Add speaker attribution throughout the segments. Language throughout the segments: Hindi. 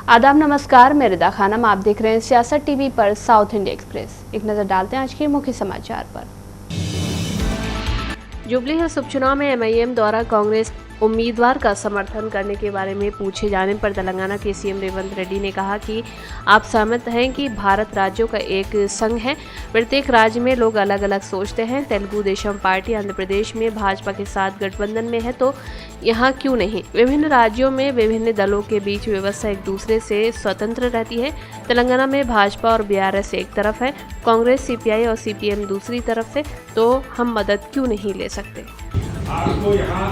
Speaker 1: आदाब नमस्कार, मैं रिदा खानम। आप देख रहे हैं सियासत टीवी पर साउथ इंडिया एक्सप्रेस। एक नजर डालते हैं आज के मुख्य समाचार पर। जुबली हिल्स उपचुनाव में एमआईएम द्वारा कांग्रेस उम्मीदवार का समर्थन करने के बारे में पूछे जाने पर तेलंगाना के सीएम रेवंत रेड्डी ने कहा कि आप सहमत हैं कि भारत राज्यों का एक संघ है। प्रत्येक राज्य में लोग अलग अलग सोचते हैं। तेलुगु देशम पार्टी आंध्र प्रदेश में भाजपा के साथ गठबंधन में है, तो यहाँ क्यों नहीं? विभिन्न राज्यों में विभिन्न दलों के बीच व्यवस्था एक दूसरे से स्वतंत्र रहती है। तेलंगाना में भाजपा और बीआरएस एक तरफ है, कांग्रेस, सीपीआई और सीपीएम दूसरी तरफ है, तो हम मदद क्यों नहीं ले सकते?
Speaker 2: आपको यहाँ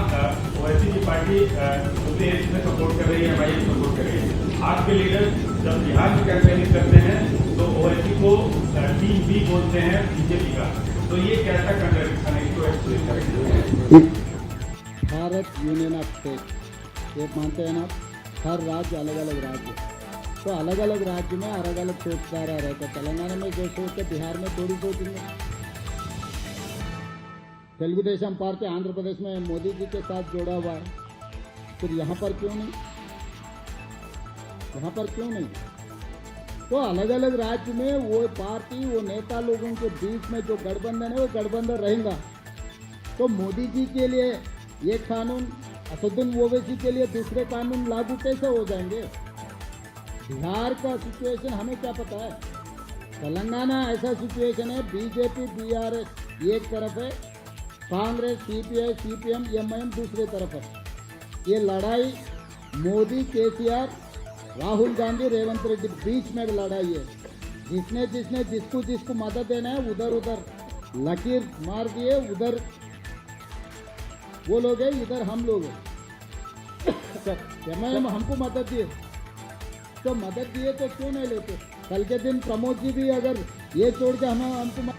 Speaker 2: ओवैसी की पार्टी दूसरे हिल्स में सपोर्ट कर रही है, एमआईएम सपोर्ट कर रही है। आपके लीडर जब बिहार में कैंपेनिंग करते हैं तो ओवैसी को टीम बी बोलते हैं बीजेपी का, तो ये कैसा कंट्रडिक्शन है? इसको एक्सप्लेन करेंगे।
Speaker 3: भारत यूनियन ऑफ स्टेट ये मानते हैं ना, हर राज्य अलग अलग राज्य, तो अलग अलग राज्य में अलग अलग सोचदारा रहता है। तेलंगाना में जो सोचते बिहार में थोड़ी सोचेंगे। तेलुगु देशम पार्टी आंध्र प्रदेश में मोदी जी के साथ जोड़ा हुआ है, फिर यहाँ पर क्यों नहीं? यहाँ पर क्यों नहीं? तो अलग अलग राज्य में वो पार्टी, वो नेता लोगों के बीच में जो गठबंधन है वो गठबंधन रहेगा। तो मोदी जी के लिए ये कानून, असदुद्दीन ओवैसी के लिए दूसरे कानून लागू कैसे हो जाएंगे? बिहार का सिचुएशन हमें क्या पता है? तेलंगाना ऐसा सिचुएशन है, बीजेपी बीआरएस एक तरफ है, कांग्रेस, सीपीआई, सीपीएम, एमआईएम दूसरे तरफ है। ये लड़ाई मोदी, केसीआर, राहुल गांधी, रेवंत रेड्डी बीच में लड़ाई है। जिसने जिसको मदद देना है उधर उधर लकीर मार दिए, उधर वो लोग हैं, इधर हम लोग हैं। एमआईएम हमको मदद दिए, तो मदद दिए तो क्यों नहीं लेते? कल के दिन प्रमोद जी भी अगर ये छोड़ के हमको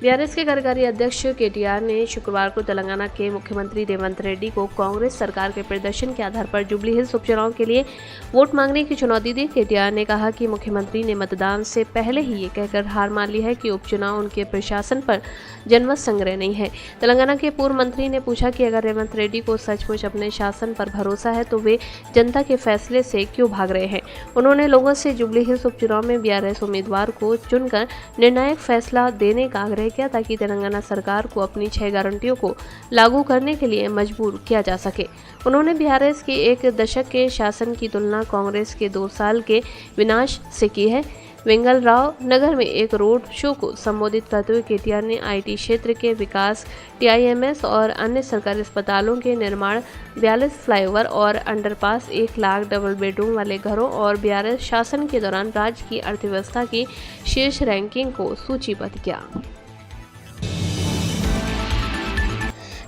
Speaker 1: बीआरएस के कार्यकारी अध्यक्ष केटीआर ने शुक्रवार को तेलंगाना के मुख्यमंत्री रेवंत रेड्डी को कांग्रेस सरकार के प्रदर्शन के आधार पर जुबली हिल्स उपचुनाव के लिए वोट मांगने की चुनौती दी। केटीआर ने कहा कि मुख्यमंत्री ने मतदान से पहले ही ये कहकर हार मान ली है कि उपचुनाव उनके प्रशासन पर जनमत संग्रह नहीं है। तेलंगाना के पूर्व मंत्री ने पूछा कि अगर रेवंत रेड्डी को सचमुच अपने शासन पर भरोसा है तो वे जनता के फैसले से क्यों भाग रहे हैं। उन्होंने लोगों से जुबली हिल्स उपचुनाव में बीआरएस उम्मीदवार को चुनकर निर्णायक फैसला देने का आग्रह किया, ताकि तेलंगाना सरकार को अपनी 6 गारंटियों को लागू करने के लिए मजबूर किया जा सके। उन्होंने बीआरएस के एक दशक के शासन की तुलना कांग्रेस के 2 साल के विनाश से की है। वेंगलराव नगर में एक रोड शो को संबोधित करते हुए केटीआर ने आईटी क्षेत्र के विकास, टीआईएमएस और अन्य सरकारी अस्पतालों के निर्माण, 42 फ्लाईओवर और अंडरपास, 1 लाख डबल बेडरूम वाले घरों और बीआरएस शासन के दौरान राज्य की अर्थव्यवस्था की शीर्ष रैंकिंग को सूचीबद्ध किया।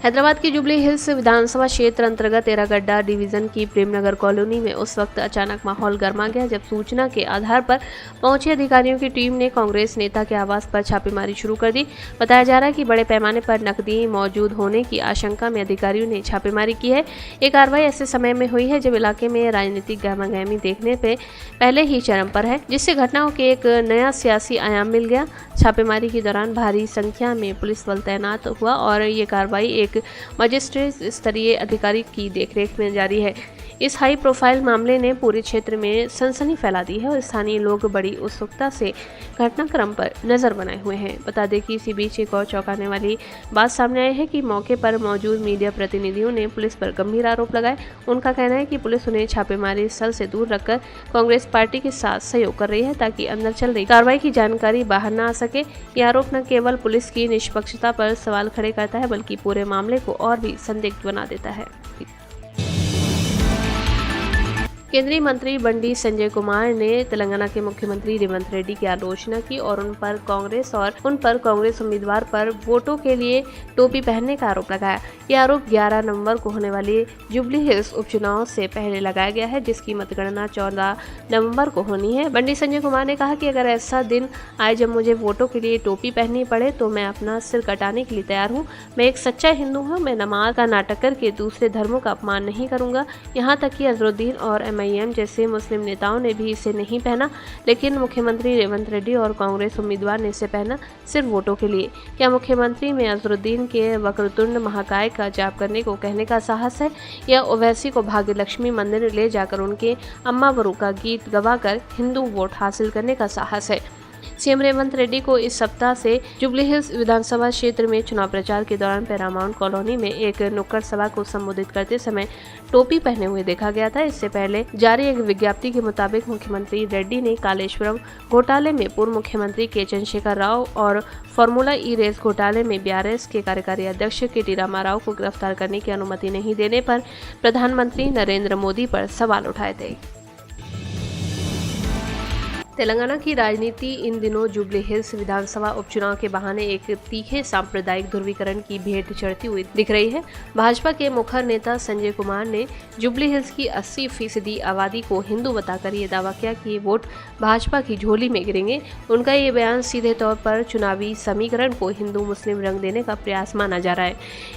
Speaker 1: हैदराबाद की जुबली हिल्स विधानसभा क्षेत्र अंतर्गत एरागड्डा डिवीजन की प्रेमनगर कॉलोनी में उस वक्त अचानक माहौल गर्मा गया जब सूचना के आधार पर पहुंचे अधिकारियों की टीम ने कांग्रेस नेता के आवास पर छापेमारी शुरू कर दी। बताया जा रहा है कि बड़े पैमाने पर नकदी मौजूद होने की आशंका में अधिकारियों ने छापेमारी की है। ये कार्रवाई ऐसे समय में हुई है जब इलाके में राजनीतिक गहमागहमी देखने पे पहले ही चरम पर है, जिससे घटनाओं के एक नया सियासी आयाम मिल गया। छापेमारी के दौरान भारी संख्या में पुलिस बल तैनात हुआ और ये कार्रवाई एक मजिस्ट्रेट स्तरीय अधिकारी की देखरेख में जारी है। इस हाई प्रोफाइल मामले ने पूरे क्षेत्र में सनसनी फैला दी है और स्थानीय लोग बड़ी उत्सुकता से घटनाक्रम पर नजर बनाए हुए हैं। बता दें कि इसी बीच एक और चौंकाने वाली बात सामने आई है कि मौके पर मौजूद मीडिया प्रतिनिधियों ने पुलिस पर गंभीर आरोप लगाए। उनका कहना है कि पुलिस उन्हें छापेमारी स्थल से दूर रखकर कांग्रेस पार्टी के साथ सहयोग कर रही है, ताकि अंदर चल रही कार्रवाई की जानकारी बाहर न आ सके। यह आरोप न केवल पुलिस की निष्पक्षता पर सवाल खड़े करता है, बल्कि पूरे मामले को और भी संदिग्ध बना देता है। केंद्रीय मंत्री बंडी संजय कुमार ने तेलंगाना के मुख्यमंत्री रेवंत रेड्डी की आलोचना की और उन पर कांग्रेस उम्मीदवार पर वोटों के लिए टोपी पहनने का आरोप लगाया। यह आरोप 11 नवंबर को होने वाली जुबली हिल्स उपचुनाव से पहले लगाया गया है, जिसकी मतगणना 14 नवंबर को होनी है। बंडी संजय कुमार ने कहा कि अगर ऐसा दिन आए जब मुझे वोटों के लिए टोपी पहननी पड़े तो मैं अपना सिर कटाने के लिए तैयार हूँ। मैं एक सच्चा हिंदू हूँ। मैं नमाज का नाटक करके दूसरे धर्मों का अपमान नहीं करूंगा। यहाँ तक कि अजरुद्दीन और एमआईएम जैसे मुस्लिम नेताओं ने भी इसे नहीं पहना, लेकिन मुख्यमंत्री रेवंत रेड्डी और कांग्रेस उम्मीदवार ने इसे पहना सिर्फ वोटों के लिए। क्या मुख्यमंत्री में अजहरुद्दीन के वक्रतुंड महाकाय का जाप करने को कहने का साहस है, या ओवैसी को भाग्य लक्ष्मी मंदिर ले जाकर उनके अम्मा वरु का गीत गवाकर हिंदू वोट हासिल करने का साहस है? सीएम रेवंत रेड्डी को इस सप्ताह से जुबली हिल्स विधानसभा क्षेत्र में चुनाव प्रचार के दौरान पैरामाउंट कॉलोनी में एक नुक्कड़ सभा को संबोधित करते समय टोपी पहने हुए देखा गया था। इससे पहले जारी एक विज्ञप्ति के मुताबिक मुख्यमंत्री रेड्डी ने कालेश्वरम घोटाले में पूर्व मुख्यमंत्री के चंद्रशेखर राव और फॉर्मूला ई रेस घोटाले में बीआरएस के कार्यकारी अध्यक्ष के रामाराव को गिरफ्तार करने की अनुमति नहीं देने पर प्रधानमंत्री नरेंद्र मोदी पर सवाल उठाए थे। तेलंगाना की राजनीति इन दिनों जुबली हिल्स विधानसभा उपचुनाव के बहाने एक तीखे सांप्रदायिक ध्रुवीकरण की भेंट चढ़ती हुई दिख रही है। भाजपा के मुखर नेता संजय कुमार ने जुबली हिल्स की 80% आबादी को हिंदू बताकर ये दावा किया कि ये वोट भाजपा की झोली में गिरेंगे। उनका ये बयान सीधे तौर पर चुनावी समीकरण को हिंदू मुस्लिम रंग देने का प्रयास माना जा रहा है।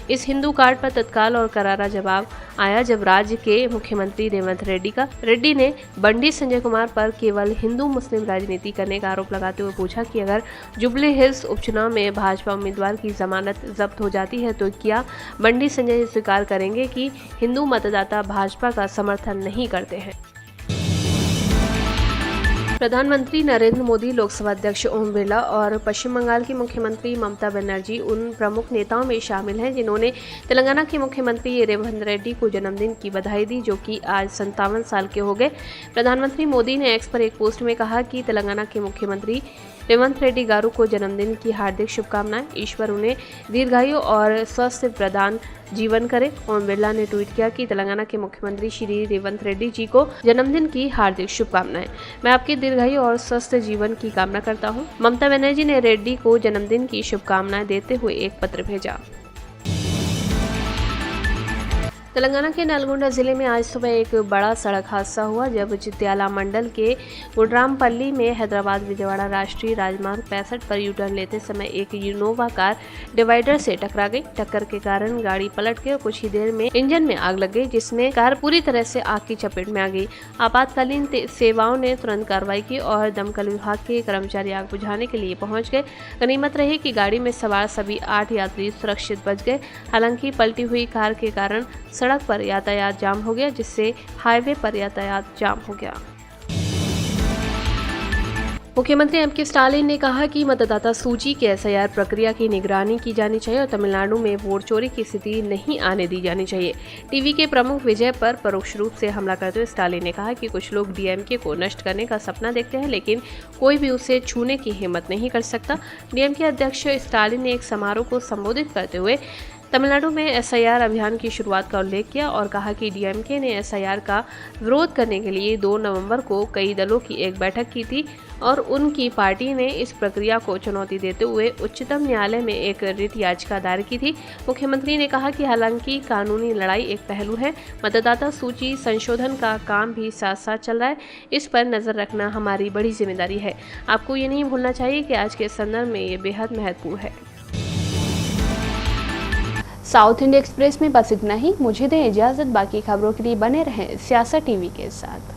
Speaker 1: इस हिंदू कार्ड पर तत्काल और करारा जवाब आया जब राज्य के मुख्यमंत्री रेवंत रेड्डी ने बंडी संजय कुमार पर केवल हिंदू मुस्लिम राजनीति करने का आरोप लगाते हुए पूछा कि अगर जुबली हिल्स उपचुनाव में भाजपा उम्मीदवार की जमानत जब्त हो जाती है तो क्या बंडी संजय स्वीकार करेंगे कि हिंदू मतदाता भाजपा का समर्थन नहीं करते हैं? प्रधानमंत्री नरेंद्र मोदी, लोकसभा अध्यक्ष ओम बिरला और पश्चिम बंगाल की मुख्यमंत्री ममता बनर्जी उन प्रमुख नेताओं में शामिल हैं जिन्होंने तेलंगाना के मुख्यमंत्री रेवंत रेड्डी को जन्मदिन की बधाई दी, जो कि आज 57 साल के हो गए। प्रधानमंत्री मोदी ने एक्स पर एक पोस्ट में कहा कि तेलंगाना के मुख्यमंत्री रेवंत रेड्डी गारू को जन्मदिन की हार्दिक शुभकामनाएं। ईश्वर उन्हें दीर्घायु और स्वस्थ प्रदान जीवन करे। ओम बिरला ने ट्वीट किया कि तेलंगाना के मुख्यमंत्री श्री रेवंत रेड्डी जी को जन्मदिन की हार्दिक शुभकामनाएं। मैं आपके दीर्घायु और स्वस्थ जीवन की कामना करता हूं। ममता बनर्जी ने रेड्डी को जन्मदिन की शुभकामनाएं देते हुए एक पत्र भेजा। तेलंगाना के नलगोंडा जिले में आज सुबह एक बड़ा सड़क हादसा हुआ जब चित्याला मंडल के गुडरामपल्ली में हैदराबाद विजयवाड़ा राष्ट्रीय राजमार्ग 65 पर यू टर्न लेते समय एक इनोवा कार डिवाइडर से टकरा गई। टक्कर के कारण गाड़ी पलट गई और कुछ ही देर में इंजन में आग लग गई, जिसमें कार पूरी तरह से आग की चपेट में आ गई। आपातकालीन सेवाओं ने तुरंत कार्रवाई की और दमकल विभाग के कर्मचारी आग बुझाने के लिए पहुंच गए। गनीमत रही कि गाड़ी में सवार सभी 8 यात्री सुरक्षित बच गए। हालांकि पलटी हुई कार के कारण सड़क पर यातायात जाम हो गया, जिससे हाईवे पर यातायात जाम हो गया। मुख्यमंत्री एम.के. स्टालिन ने कहा कि मतदाता सूची के एसआईआर प्रक्रिया की निगरानी की जानी चाहिए और तमिलनाडु में वोट चोरी की स्थिति नहीं आने दी जानी चाहिए। टीवी के प्रमुख विजय पर परोक्ष रूप से हमला करते हुए स्टालिन ने कहा कि कुछ लोग डीएमके को नष्ट करने का सपना देखते हैं, लेकिन कोई भी उसे छूने की हिम्मत नहीं कर सकता। डीएमके अध्यक्ष स्टालिन ने एक समारोह को संबोधित करते हुए तमिलनाडु में एसआईआर अभियान की शुरुआत का उल्लेख किया और कहा कि डीएमके ने एसआईआर का विरोध करने के लिए 2 नवंबर को कई दलों की एक बैठक की थी और उनकी पार्टी ने इस प्रक्रिया को चुनौती देते हुए उच्चतम न्यायालय में एक रिट याचिका दायर की थी। मुख्यमंत्री ने कहा कि हालांकि कानूनी लड़ाई एक पहलू है, मतदाता सूची संशोधन का काम भी साथ साथ चल रहा है। इस पर नजर रखना हमारी बड़ी जिम्मेदारी है। आपको ये नहीं भूलना चाहिए कि आज के संदर्भ में ये बेहद महत्वपूर्ण है।
Speaker 4: साउथ इंडिया एक्सप्रेस में बस इतना ही। मुझे दें इजाजत, बाकी खबरों के लिए बने रहें सियासत टीवी के साथ।